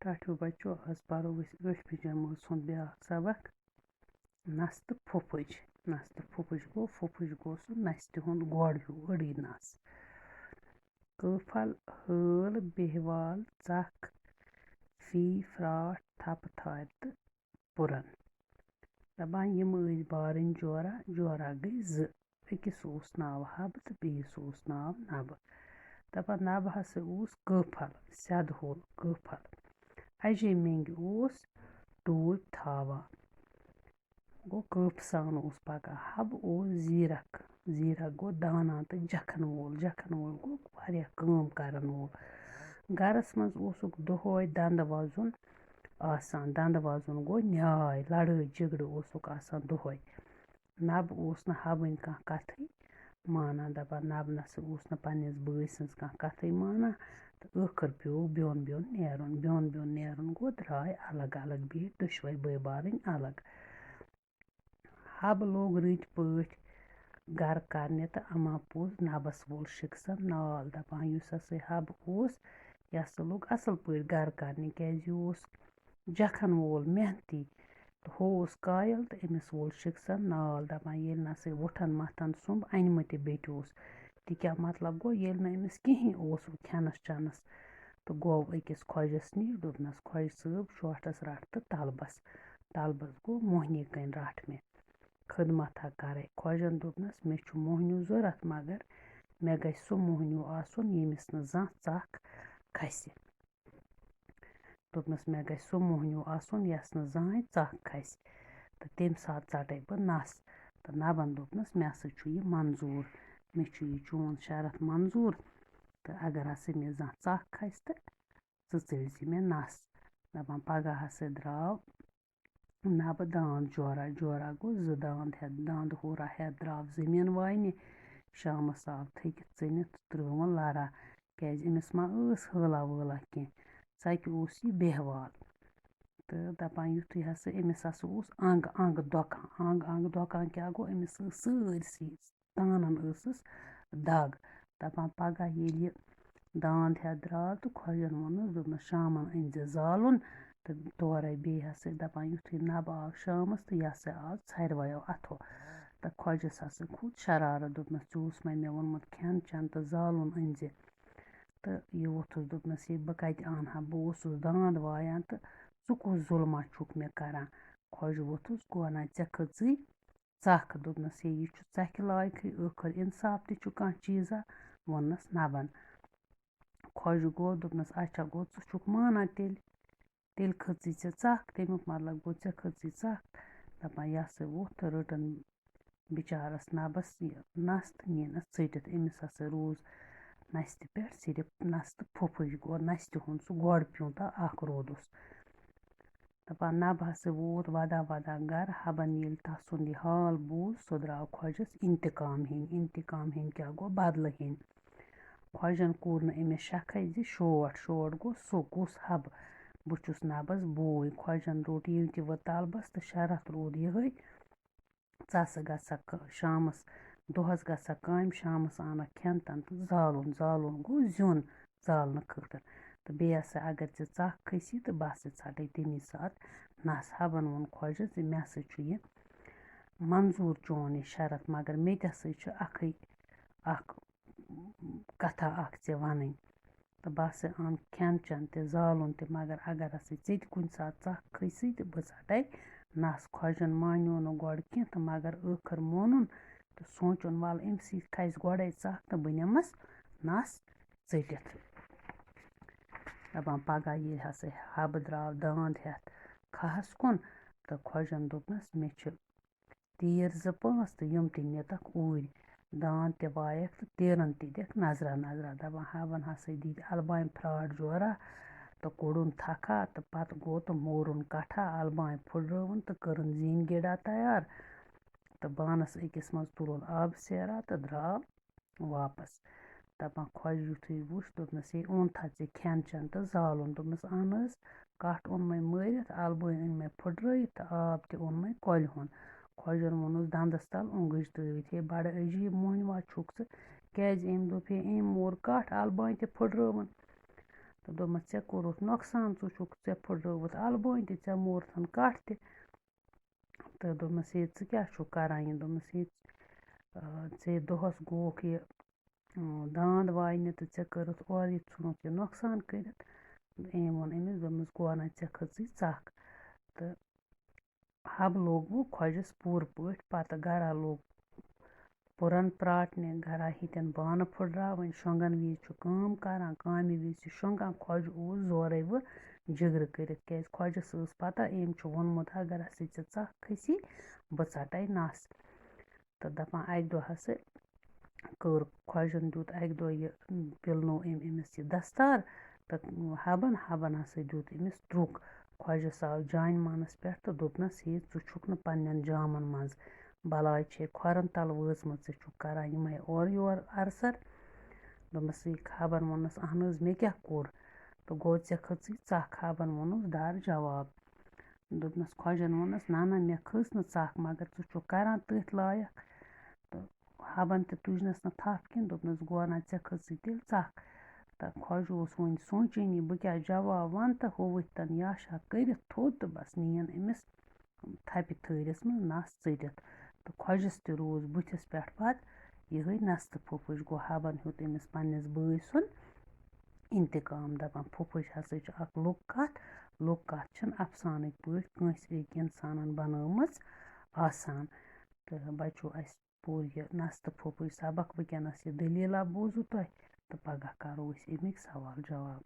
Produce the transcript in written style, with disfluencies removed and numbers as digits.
ٹاٹھیو بچو آز پَرو أسۍ ٲٹھمہِ جمٲژ ہُنٛد بیٛاکھ سبق نَس تہٕ پھُپھٕج نَس تہٕ پھُپھٕج گوٚو سُہ نَستہِ ہُنٛد گۄڈ ہیوٗ أڑٕے نَس کٲفل ہٲل بیٚہوال ژکھ فی فراٹھ تھپہٕ تھارِ تہٕ پُرن دَپان یِم ٲسۍ بارٕنۍ جورا گٔے زٕ أکِس اوس ناو حبہٕتہٕ بیٚیِس اوس ناو نبہٕ دَپان نبہٕ ہسا اوس کٲفل سیٚدٕ ہول کٲفل اَجے منٛگہِ اوس ٹوٗپۍ تھاوان گوٚو کٲفہٕ سان اوس پَکان حبہٕ اوس زیٖرَکھ گوٚو دانا تہٕ جکھن وول گوٚو واریاہ کٲم کرن وول گرس منٛز اوسُکھ دۄہے دنٛدٕ وَزُن گوٚو نیاے لڑٲے جگڑٕ اوسُکھ آسان دۄہے نبہٕ اوس نہٕ حبٕنۍ کانٛہہ کَتھٕے مانان دَپان نبہٕ نسا اوس نہٕ پنٕنِس بٲے سٕنٛز کانٛہہ کَتھٕے مانان تہٕ ٲخٕر پیوٚو بیوٚن نیرُن گوٚو درٛاے الگ بیٖٹھۍ دۄشوَے بٲے بارٕنۍ الگ حبہٕ لوگ رٕتۍ پٲٹھۍ گرٕ کرنہِ تہٕ اما پوٚز نبس وول شِکسن نال دَپان یُس ہسا حبہٕ اوس یہِ ہسا لوگ اَصٕل پٲٹھۍ گرٕ کرنہِ کیازِ یہِ اوس جکھن وول محنتی تہٕ ہُہ اوس قایل تہٕ أمِس وول شِکسن نال دَپان ییٚلہِ نسا وُٹھن مَتھن سُمب اَنمہٕ تہِ بیٚٹہِ اوس تہِ کیاہ مطلب گوٚو ییٚلہِ نہٕ أمِس کِہینۍ اوس کھٮ۪نس چٮ۪نس تہٕ گوٚو أکِس خۄجس نِش دوٚپنس خۄجہِ صٲب شوٹھس رَٹھ تہٕ تلبس گوٚو موہنی کٔنۍ رَٹھ مےٚ خدمتھا کَرے خۄجن دوٚپنس مےٚ چھُ موہنیوٗ ضوٚرتھ مگر مےٚ گژھِ سُہ موہنیوٗ آسُن ییٚمِس نہٕ زانٛہہ ژکھ کھسہِ دوٚپنس مےٚ گژھِ سُہ موہنیوٗ آسُن یس نہٕ زٕہٕنۍ ژکھ کھسہِ تہٕ تمہِ ساتہٕ ژٹے بہٕ نس تہٕ نبن دوٚپنس مےٚ ہسا چھُ یہِ منظوٗر مےٚ چھُ یہِ چون شرط منظوٗر تہٕ اگر ہسا مےٚ زانٛہہ ژکھ کھسہِ تہٕ ژٕ ژٔٹزِ مےٚ نس دَپان پگاہ ہسا درٛاو نبہٕ داند جورا گوٚو زٕ داند ہورا ہٮ۪تھ درٛاو زٔمیٖن واینہِ شامس آو تھٔکِتھ ژٔنِتھ تہٕ ترٲوٕن لرا کیازِ أمِس ما ٲس حٲلا وٲلا کینٛہہ ژکہِ اوس یہِ بیٚہوال تہٕ دَپان یُتھُے ہسا أمِس ہسا اوس انٛگ دۄکان کیٛاہ گوٚو أمِس ٲس سٲرسٕے تانن ٲسٕس دگ دَپان پگاہ ییٚلہِ یہِ داند ہٮ۪تھ درٛاو تہٕ خۄجن ووٚننس دوٚپنس شامن أنزِ زالُن تہٕ تورے بیٚیہِ ہسا دَپان یُتھُے نبہٕ آو شامس تہٕ یہِ ہسا آو ژھرِویو اَتھو تہٕ خۄجس ہسا کھوٚت شرارت دوٚپنس ژٕ اوسمَے مےٚ ووٚنمُت کھٮ۪ن چٮ۪ن تہٕ زالُن أنزِ تہٕ یہِ ووٚتھُس دوٚپنس ہے بہٕ کَتہِ اَنہٕ ہا بہٕ اوسُس داند وایان تہٕ ژٕ کُس ظُلما چھُکھ مےٚ کران خۄجہِ ووٚتھُس گوٚو نا ژےٚ کھٔژٕے ژکھ دوٚپنس ہے یہِ چھُ ژکھِ لایقٕے ٲخٕر اِنصاف تہِ چھُ کانٛہہ چیٖزا ووٚننس نبن خۄجہِ گوٚو دوٚپنس اچھا گوٚو ژٕ چھُکھ مانان تیٚلہِ کھٔژٕے ژےٚ ژکھ تمیُک مطلب گوٚو ژےٚ کھٔژٕے ژکھ دَپان یہِ ہسا ووٚتھ تہٕ رٔٹٕن بِچارس نبس یہِ نس تہٕ نِنس ژٔٹِتھ أمِس ہسا روٗز نستہِ پٮ۪ٹھ صرف نس تہٕ پھُپھٕج گوٚو نستہِ ہُنٛد سُہ گۄڈ پیوٗنٛتاہ اکھ روٗدُس دَپان نبہٕ ہسا ووت ودان گرٕ حبن ییٚلہِ تسُنٛد یہِ حال بوٗز سُہ درٛاو خۄجس انتقام ہیٚنۍ کیٛاہ گوٚو بدلہٕ ہیٚنۍ خۄجن کوٚر نہٕ أمِس شکھے زِ شوٹھ گوٚو سُہ کُس حبہٕ بہٕ چھُس نبس بوے خۄجن روٚٹ ییٚلہِ تہِ وۄنۍ تلبس تہٕ شرط روٗد یِہے ژٕ ہسا گژھکھ شامس دۄہس گژھکھ کامہِ شامس انکھ کھٮ۪ن تن تہٕ زالُن گوٚو زیُن زالنہٕ خٲطرٕ تہٕ بیٚیہِ ہسا اگر ژےٚ ژکھ کھٔسی تہٕ بہٕ ہسا ژٹے تمی ساتہٕ نس حبن ووٚن خۄجس زِ مےٚ ہسا چھُ یہِ منظوٗر چون یہِ شرط مگر مےٚ تہِ ہسا چھُ اکھ کتھا اکھ ژےٚ وَنٕنۍ تہٕ بہٕ ہسا اَنہٕ کھٮ۪ن چٮ۪ن تہِ زالُن تہِ مگر اگر ہسا ژےٚ تہِ کُنہِ ساتہٕ ژکھ کھٔسی تہٕ بہٕ ژٹے نس خۄجن مانیو نہٕ گۄڈٕ کیٚنٛہہ تہٕ مگر ٲخٕر مونُن تہٕ سونٛچُن وَلہٕ أمسٕے کھسہِ گۄڈے ژکھ تہٕ بہٕ نِمس نس ژٔٹِتھ دَپان پگاہ ییٚلہِ ہسا حبہٕ درٛاو داند ہٮ۪تھ کھہس کُن تہٕ خۄجن دوٚپنس مےٚ چھِ تیٖر 2-5 تہٕ یِم تہِ نِتکھ اوٗرۍ داند تہِ وایَکھ تہٕ تیٖرن تہِ دِکھ نظرا دَپان حبن ہسا دِتۍ البامہِ فراٹ جورا تہٕ کوٚڑُن تھکھا تہٕ پتہٕ گوٚو تہٕ مورُن کٹھا البامہِ پھُٹرٲوٕن تہٕ کٔرٕن زیٖنۍ گِڈا تیار تہٕ بانس أکِس منٛز تُلُن آبہٕ سیرا تہٕ درٛاو واپس دَپان خۄجہِ یُتھُے وُچھ دوٚپنس ہے اوٚنتھا ژےٚ کھٮ۪ن چٮ۪ن تہٕ زالُن دوٚپنس اہن حظ کٹھ اوٚن مےٚ مٲرِتھ البٲنۍ أنۍ مےٚ پھُٹرٲیِتھ تہٕ آب تہِ اوٚن مےٚ کۄلہِ ہُنٛد خۄجن ووٚنُس دنٛدس تل اوٚنٛگٕج ترٛٲوِتھ ہے بڑٕ عجیٖب موہنِوا چھُکھ ژٕ کیازِ أمۍ دوٚپ ہے أمۍ مور کٹھ البٲنۍ تہِ پھُٹرٲوٕن تہٕ دوٚپمَس ژےٚ کوٚرُتھ نۄقصان ژےٚ پھٕٹرٲوٕتھ اَلہٕ بٲنۍ تہِ ژےٚ مورتھن کَٹھ تہِ تہٕ دوٚپمَس ہے ژٕ کیٛاہ چھُکھ کَران یہِ دوٚپمَس ہے ژےٚ دۄہَس گوٚوُکھ یہِ داند واینہِ تہٕ ژےٚ کٔرٕتھ اورٕ یہِ ژھٕنُتھ یہِ نۄقصان کٔرِتھ أمۍ ووٚن أمِس دوٚپمَس گوٚو ژےٚ کھٔژٕے ژَکھ تہٕ حبہٕ لوگ وۄنۍ خۄجَس پوٗرٕ پٲٹھۍ پَتہٕ گَرا لوگ پُرَن پرٛاٹنہِ گَرا ہیٚتٮ۪ن بانہٕ پھٕٹراوٕنۍ شۄنٛگَن وِزِ چھُ کٲم کَران کامہِ وِزِ چھِ شۄنٛگان خۄجہِ اوس زورَے وۄنۍ جِگرٕ کٔرِتھ کیٛازِ خۄجَس ٲس پَتہ أمۍ چھُ ووٚنمُت اگر ہسا ژےٚ ژَکھ کھٔسی بہٕ ژَٹَے نَس تہٕ دَپان اَکہِ دۄہ ہسا کٔر خۄجَن دیُت اَکہِ دۄہ یہِ پِلنو أمِس یہِ دَستار تہٕ حبَن ہسا دیُت أمِس ترُک خۄجَس آو جانہِ مانَس پٮ۪ٹھ تہٕ دوٚپنَس ہے ژٕ چھُکھ نہٕ پنٛنٮ۪ن جامَن منٛز بَلاے چھے کھۄرَن تَل وٲژمٕژ ژٕ چھُکھ کَران یِمَے اورٕ یورٕ اَرسَر دوٚپمَس ہے حبَن ووٚننَس اہن حظ مےٚ کیٛاہ کوٚر تہٕ گوٚو ژےٚ کھٔژٕے ژَکھ حبَن ووٚنُس دَر جواب دوٚپنَس خۄجَن ووٚننَس نہ مےٚ کھٔژ نہٕ ژَکھ مگر ژٕ چھُکھ کَران تٔتھۍ لایق تہٕ حبَن تہِ تُجنَس نہٕ تھپھ کِہیٖنۍ دوٚپنَس گوٚو ژےٚ کھٔژٕے تیٚلہِ ژَکھ تہٕ خۄجہِ اوس وۄنۍ سونٛچٲنی بہٕ کیٛاہ جواب وَنہٕ تہٕ ہُہ ؤتھۍ یاشا کٔرِتھ تھوٚد تہٕ بَس نِیَن أمِس تھپہِ تھٲرِس منٛز نَس ژٔٹِتھ تہٕ خۄجَس تہِ روٗز بٕتھِس پٮ۪ٹھ پَتہٕ یِہوٚے نستہٕ پھُپھٕج گوٚو حبَن ہیوٚت أمِس پنٛنِس بٲے سُنٛد اِنتقام دَپان پھُپھٕج ہسا چھِ اَکھ لُکھ کَتھ چھِنہٕ اَفسانٕکۍ پٲٹھۍ کٲنٛسہِ أکۍ اِنسانَن بنٲومٕژ آسان تہٕ بَچو اَسہِ پوٚر یہِ نستہٕ پھُپھٕج سبق وٕنکٮ۪نَس یہِ دٔلیٖلا بوٗزوٕ تۄہہِ تہٕ پگاہ کَرو أسۍ اَمِکۍ سوال جواب